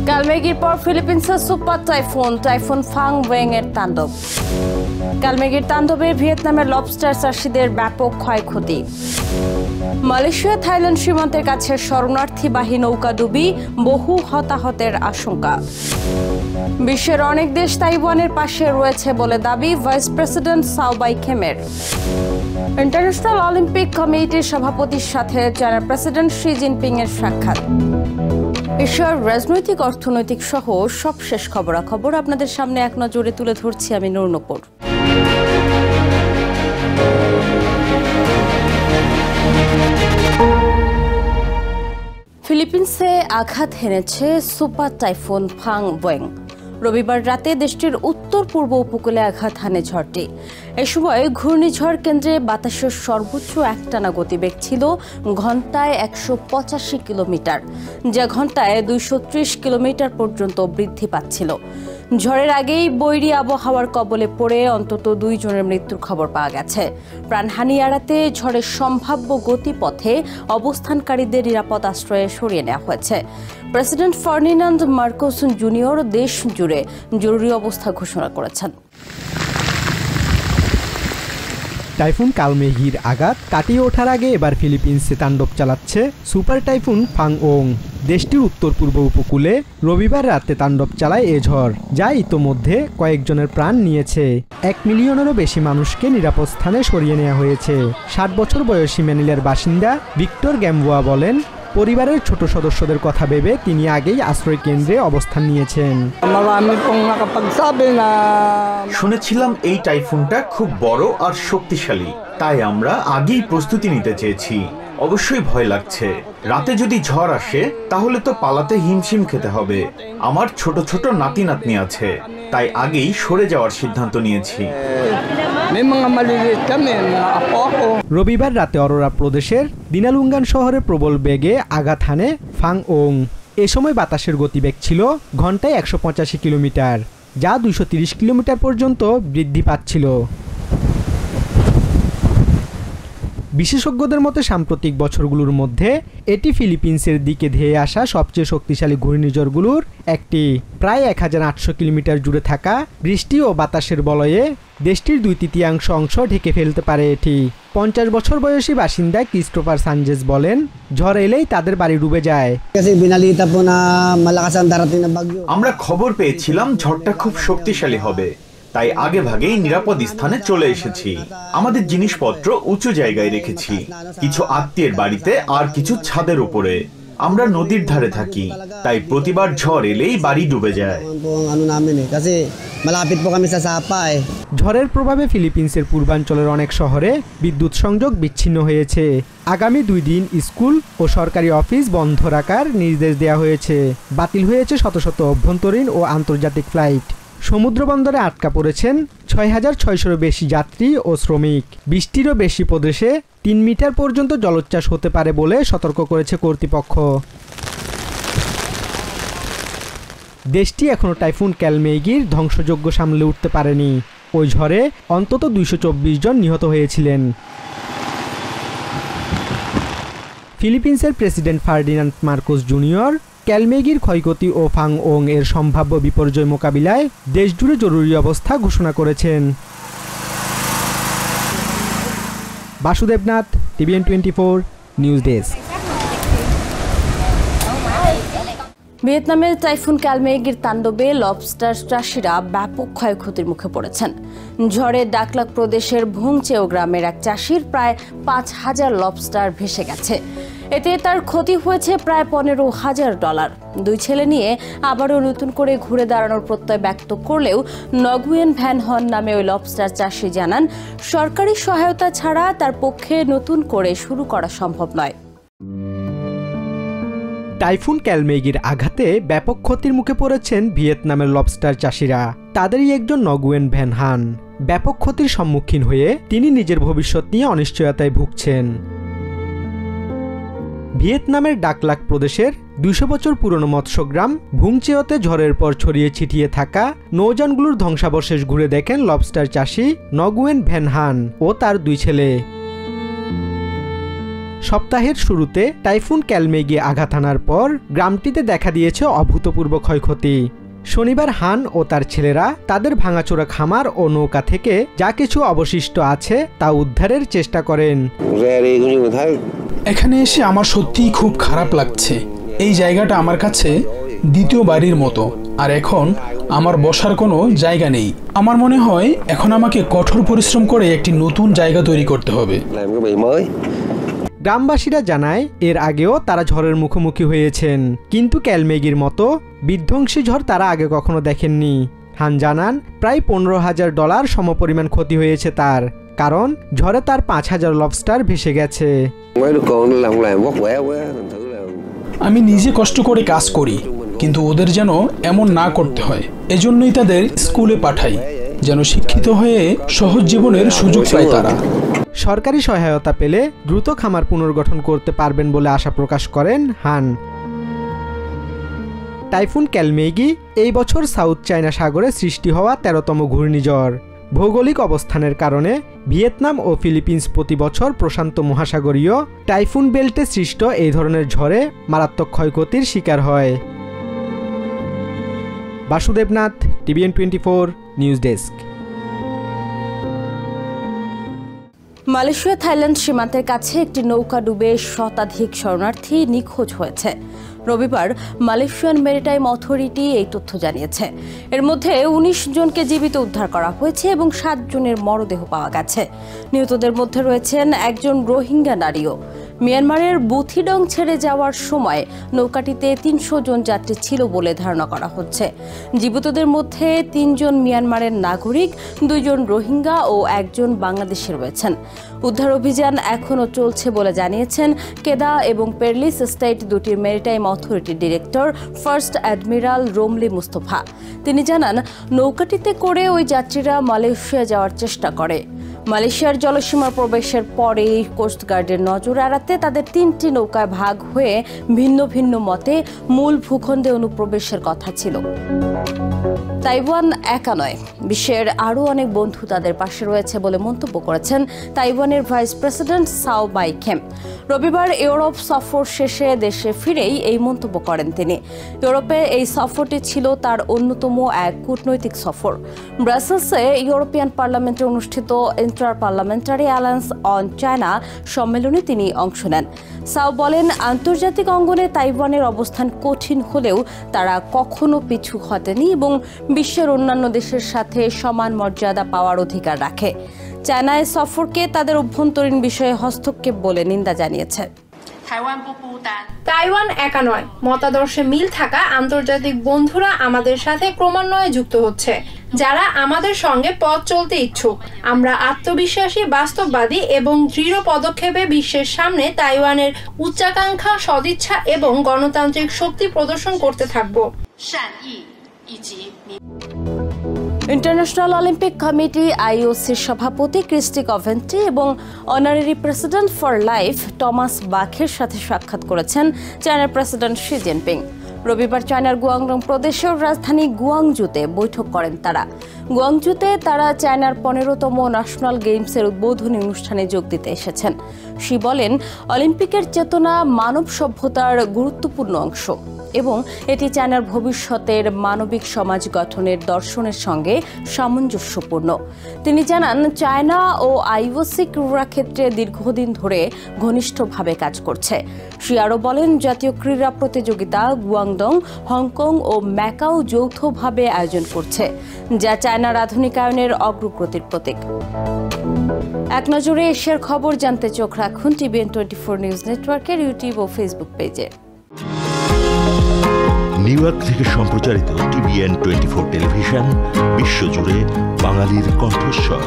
কালমেঘির পর ফিলিপিন্সের super typhoon ফাং ওয়েং এর তাণ্ডব। কালমেঘির তাণ্ডবে ভিয়েতনামের লবস্টার চাষিদের ব্যাপক ক্ষয়ক্ষতি। মালয়েশিয়া থাইল্যান্ড সীমান্তের কাছে শরণার্থীবাহী নৌকাডুবি, বহু হতাহতের আশঙ্কা। বিশ্বের অনেক দেশ তাইওয়ানের পাশে রয়েছে বলে দাবি ভাইস প্রেসিডেন্ট সাও বাইখেমের। ইন্টারন্যাশনাল অলিম্পিক কমিটির সভাপতির সাথে চায়নার প্রেসিডেন্ট শি জিনপিং এর সাক্ষাৎ। এশিয়ার রাজনৈতিক, অর্থনৈতিক সহ সবশেষ খবরাখবর আপনাদের সামনে এক নজরে তুলে ধরছি আমি নূর। ফিলিপিন্সে আঘাত হেনেছে সুপার টাইফুন ফাং ওয়েং। রবিবার রাতে দেশটির উত্তর পূর্ব উপকূলে আঘাত হানে ঝড়টি। এ সময় ঘূর্ণিঝড় কেন্দ্রে বাতাসের সর্বোচ্চ একটানা গতিবেগ ছিল ঘন্টায় 185 কিলোমিটার, যা ঘন্টায় 230 কিলোমিটার পর্যন্ত বৃদ্ধি পাচ্ছিল। ঝড়ের আগেই বৈরী আবহাওয়ার কবলে পড়ে অন্তত 2 জনের মৃত্যুর খবর পাওয়া গেছে। প্রাণহানি এড়াতে ঝড়ের সম্ভাব্য গতিপথে অবস্থানকারীদের নিরাপদ আশ্রয়ে সরিয়ে নেওয়া হয়েছে। প্রেসিডেন্ট ফার্ডিনান্ড মার্কোস জুনিয়র দেশ জুড়ে জরুরি অবস্থা ঘোষণা করেছেন। টাইফুন কালমেঘির আঘাত কাটিয়ে ওঠার আগে এবার ফিলিপিন্সে তাণ্ডব চালাচ্ছে সুপার টাইফুন ফাং ওং। দেশটির উত্তর পূর্ব উপকূলে রবিবার রাতে তাণ্ডব চালায় এ ঝড়, যা ইতোমধ্যে কয়েকজনের প্রাণ নিয়েছে। 1 মিলিয়নেরও বেশি মানুষকে নিরাপদ স্থানে সরিয়ে নেওয়া হয়েছে। 60 বছর বয়সী ম্যানিলার বাসিন্দা ভিক্টর গ্যাম্বোয়া বলেন, পরিবারের ছোট সদস্যদের কথা ভেবে তিনি আগেই আশ্রয় কেন্দ্রে অবস্থান নিয়েছেন। শুনেছিলাম এই টাইফুনটা খুব বড় আর শক্তিশালী, তাই আমরা আগেই প্রস্তুতি নিতে চেয়েছি। অবশ্যই ভয় লাগছে, রাতে যদি ঝড় আসে তাহলে তো পালাতে হিমশিম খেতে হবে। আমার ছোট ছোট নাতি নাতনি আছে, তাই আগেই সরে যাওয়ার সিদ্ধান্ত নিয়েছি। রবিবার রাতে অরোরা প্রদেশের দিনালুঙ্গান শহরে প্রবল বেগে আঘাত হানে ফাং ওং। এ সময় বাতাসের গতিবেগ ছিল ঘন্টায় 185 কিলোমিটার, যা 230 কিলোমিটার পর্যন্ত বৃদ্ধি পাচ্ছিল। বিশেষজ্ঞদের মতে সাম্প্রতিক বছরগুলোর মধ্যে এটি ফিলিপিন্সের দিকে ধেয়ে আসা সবচেয়ে শক্তিশালী ঘূর্ণিঝড়গুলোর একটি। প্রায় 1800 কিলোমিটার জুড়ে থাকা বৃষ্টি ও বাতাসের বলয়ে দেশটির 2/3 অংশ ঢেকে ফেলতে পারে এটি। 50 বছর বয়সী বাসিন্দা ক্রিস্টোফার সানজেস বলেন, ঝড় এলেই তাদের বাড়ি ডুবে যায়। আমরা খবর পেয়েছিলাম ঝড়টা খুব শক্তিশালী হবে, তাই আগে ভাগেই নিরাপদ স্থানে চলে এসেছি। আমাদের জিনিসপত্র উঁচু জায়গায় রেখেছি, কিছু আত্মীয়ের বাড়িতে আর কিছু ছাদের উপরে। আমরা নদীর ধারে থাকি, তাই প্রতিবার ঝড় এলেই বাড়ি ডুবে যায়। ঝড়ের প্রভাবে ফিলিপিন্সের পূর্বাঞ্চলের অনেক শহরে বিদ্যুৎ সংযোগ বিচ্ছিন্ন হয়েছে। আগামী 2 দিন স্কুল ও সরকারি অফিস বন্ধ রাখার নির্দেশ দেওয়া হয়েছে। বাতিল হয়েছে শত শত অভ্যন্তরীণ ও আন্তর্জাতিক ফ্লাইট। সমুদ্র বন্দরে আটকা পড়েছেন 6600-এরও বেশি যাত্রী ও শ্রমিক। 20টিরও বেশি প্রদেশে 3 মিটার পর্যন্ত জলোচ্ছ্বাস হতে পারে বলে সতর্ক করেছে কর্তৃপক্ষ। দেশটি এখনও টাইফুন কালমেঘির ধ্বংসযজ্ঞ সামলে উঠতে পারেনি। ওই ঝড়ে অন্তত 224 জন নিহত হয়েছিলেন। ফিলিপিন্সের প্রেসিডেন্ট ফার্ডিনান্ড মার্কোস জুনিয়র কালমেঘির ক্ষয়ক্ষতি ও ফাং ওং এর সম্ভাব্য বিপর্যয় মোকাবিলায় দেশজুড়ে জরুরি অবস্থা ঘোষণা করেছেন। Basudebnath, TVN 24 news desk. ভিয়েতনামের টাইফুন কালমেঘির তাণ্ডবে লবস্টার চাষিরা ব্যাপক ক্ষয়ক্ষতির মুখে পড়েছেন। ঝড়ে ডাকলাক প্রদেশের ভুংচেও গ্রামের এক চাষির প্রায় 5000 লবস্টার ভেসে গেছে। এতে তার ক্ষতি হয়েছে প্রায় $15,000। 2 ছেলে নিয়ে আবারও নতুন করে ঘুরে দাঁড়ানোর প্রত্যয় ব্যক্ত করলেও নগুয়েন ভ্যান হন নামে ওই লবস্টার চাষি জানান, সরকারি সহায়তা ছাড়া তার পক্ষে নতুন করে শুরু করা সম্ভব নয়। টাইফুন কালমেঘির আঘাতে ব্যাপক ক্ষতির মুখে পড়েছেন ভিয়েতনামের লবস্টার চাষিরা। তাদেরই একজন নগুয়েন ভ্যান হান। ব্যাপক ক্ষতির সম্মুখীন হয়ে তিনি নিজের ভবিষ্যৎ নিয়ে অনিশ্চয়তায় ভুগছেন। ভিয়েতনামের ডাকলাক প্রদেশের 200 বছর পুরনো মৎস্যগ্রাম ভুংচেওতে ঝড়ের পর ছড়িয়ে ছিটিয়ে থাকা নৌযানগুলোর ধ্বংসাবশেষ ঘুরে দেখেন লবস্টার চাষি নগুয়েন ভ্যান হান ও তার 2 ছেলে। সপ্তাহের শুরুতে টাইফুন ক্যালমেগি আঘাত হানার পর গ্রামটিতে দেখা দিয়েছে অভূতপূর্ব ক্ষয়ক্ষতি। শনিবার হান ও তার ছেলেরা তাদের ভাঙাচোরা খামার ও নৌকা থেকে যা কিছু অবশিষ্ট আছে তা উদ্ধারের চেষ্টা করেন। এখানে এসে আমার সত্যিই খুব খারাপ লাগছে। এই জায়গাটা আমার কাছে দ্বিতীয় বাড়ির মতো, আর এখন আমার বসার কোনো জায়গা নেই। আমার মনে হয় এখন আমাকে কঠোর পরিশ্রম করে একটি নতুন জায়গা তৈরি করতে হবে। গ্রামবাসীরা জানায় এর আগেও তারা ঝড়ের মুখোমুখি হয়েছেন, কিন্তু ক্যালমেগির মতো বিধ্বংসী ঝড় তারা আগে কখনো দেখেননি। হান জানান প্রায় $15,000 সমপরিমাণ ক্ষতি হয়েছে তার, কারণ ঝড়ে তার 5,000 লবস্টার ভেসে গেছে। আমি নিজে কষ্ট করে কাজ করি, কিন্তু ওদের যেন এমন না করতে হয়। এজন্যই তাদের স্কুলে পাঠাই, যেন শিক্ষিত হয়ে সহজ জীবনের সুযোগ পায় তারা। সরকারি সহায়তা পেলে দ্রুত খামার পুনর্গঠন করতে পারবেন বলে আশা প্রকাশ করেন হান। টাইফুন ক্যালমেগি এই বছর সাউথ চায়না সাগরে সৃষ্টি হওয়া 13তম ঘূর্ণিঝড়। ভৌগোলিক অবস্থানের কারণে ভিয়েতনাম ও ফিলিপিন্স প্রতি বছর প্রশান্ত মহাসাগরীয় টাইফুন বেল্টে সৃষ্ট এই ধরনের ঝড়ে মারাত্মক ক্ষয়ক্ষতির শিকার হয়। Basudebnath, TVN24 news desk. Malaysia Thailand সীমান্তের কাছে একটি নৌকা ডুবে শতাধিক শরণার্থী নিখোঁজ হয়েছে। রবিবার মালয়েশিয়ান মেরিটাইম অথরিটি এই তথ্য জানিয়েছে। এর মধ্যে 19 জনকে জীবিত উদ্ধার করা হয়েছে এবং 7 জনের মরদেহ পাওয়া গেছে। নিহতদের মধ্যে রয়েছেন একজন রোহিঙ্গা নারীও। মিয়ানমারের বুথিডং ছেড়ে যাওয়ার সময় নৌকাটিতে 300 জন যাত্রী ছিল বলে ধারণা করা হচ্ছে। জীবিতদের মধ্যে 3 জন মিয়ানমারের নাগরিক, 2 জন রোহিঙ্গা ও 1 জন বাংলাদেশি রয়েছেন। উদ্ধার অভিযান এখনও চলছে বলে জানিয়েছেন কেদা এবং পেরলিস স্টেট দুটির মেরিটাইম অথরিটির ডিরেক্টর ফার্স্ট অ্যাডমিরাল রোমলি মুস্তফা। তিনি জানান, নৌকাটিতে করে ওই যাত্রীরা মালয়েশিয়া যাওয়ার চেষ্টা করে। মালয়েশিয়ার জলসীমা প্রবেশের পরেই কোস্টগার্ডের নজর এড়াতে তাদের 3টি নৌকায় ভাগ হয়ে ভিন্ন ভিন্ন মতে মূল ভূখণ্ডে অনুপ্রবেশের কথা ছিল। তাইওয়ান একা নয়, বিশ্বের আরও অনেক বন্ধু তাদের পাশে রয়েছে বলে মন্তব্য করেছেন তাইওয়ানের ভাইস প্রেসিডেন্ট সাও বাইখেম। রবিবার ইউরোপ সফর শেষে দেশে ফিরেই এই মন্তব্য করেন তিনি। ইউরোপে এই সফরটি ছিল তার অন্যতম এক কূটনৈতিক সফর। ব্রাসেলসে ইউরোপিয়ান পার্লামেন্টে অনুষ্ঠিত inter parliamentary alliance on China সম্মেলনে তিনি অংশ নেন। সাও বলেন, আন্তর্জাতিক অঙ্গনে তাইওয়ানের অবস্থান কঠিন হলেও তারা কখনো পিছু হটেনি এবং বিশ্বের অন্যান্য দেশের সাথে সমান মর্যাদা পাওয়ার অধিকার রাখে। চায়নায় সফরকে তাদের অভ্যন্তরীণ বিষয়ে হস্তক্ষেপ বলে নিন্দা জানিয়েছে। তাইওয়ান একা নয়, মতাদর্শে মিল থাকা আন্তর্জাতিক বন্ধুরা আমাদের সাথে ক্রমান্বয়ে যুক্ত হচ্ছে, যারা আমাদের সঙ্গে পথ চলতে ইচ্ছুক। আমরা আত্মবিশ্বাসী, বাস্তববাদী এবং দৃঢ় পদক্ষেপে বিশ্বের সামনে তাইওয়ানের উচ্চাকাঙ্ক্ষা, সদিচ্ছা এবং গণতান্ত্রিক শক্তি প্রদর্শন করতে থাকব। ইন্টারন্যাশনাল অলিম্পিক কমিটি IOCর সভাপতি ক্রিস্টি কভেন্ট্রি এবং honorary president for life Thomas বাখের সাথে সাক্ষাৎ করেছেন চায়নার প্রেসিডেন্ট শি জিনপিং। রবিবার চায়নার গুয়াংডং প্রদেশের রাজধানী গুয়াংজুতে বৈঠক করেন তারা। গুয়াংজুতে তারা চায়নার 15তম ন্যাশনাল গেমসের উদ্বোধনী অনুষ্ঠানে যোগ দিতে এসেছেন। শি বলেন, অলিম্পিকের চেতনা মানব সভ্যতার গুরুত্বপূর্ণ অংশ এবং এটি চায়নার ভবিষ্যতের মানবিক সমাজ গঠনের দর্শনের সঙ্গে সামঞ্জস্যপূর্ণ। তিনি জানান, চায়না ও IOC ক্রীড়া ক্ষেত্রে দীর্ঘদিন ধরে ঘনিষ্ঠভাবে কাজ করছে। শি আরও বলেন, জাতীয় ক্রীড়া প্রতিযোগিতা গুয়াংডং, হংকং ও ম্যাকাও যৌথভাবে আয়োজন করছে, যা চায়নার আধুনিকায়নের অগ্রগতির প্রতীক। এক নজরে এশিয়ার খবর জানতে চোখ রাখুন TVN24 নিউজ নেটওয়ার্কের ইউটিউব ও ফেসবুক পেজে। নিউ ইয়র্ক থেকে সম্প্রচারিত TVN24 টেলিভিশন বিশ্বজুড়ে বাঙালির কণ্ঠস্বর।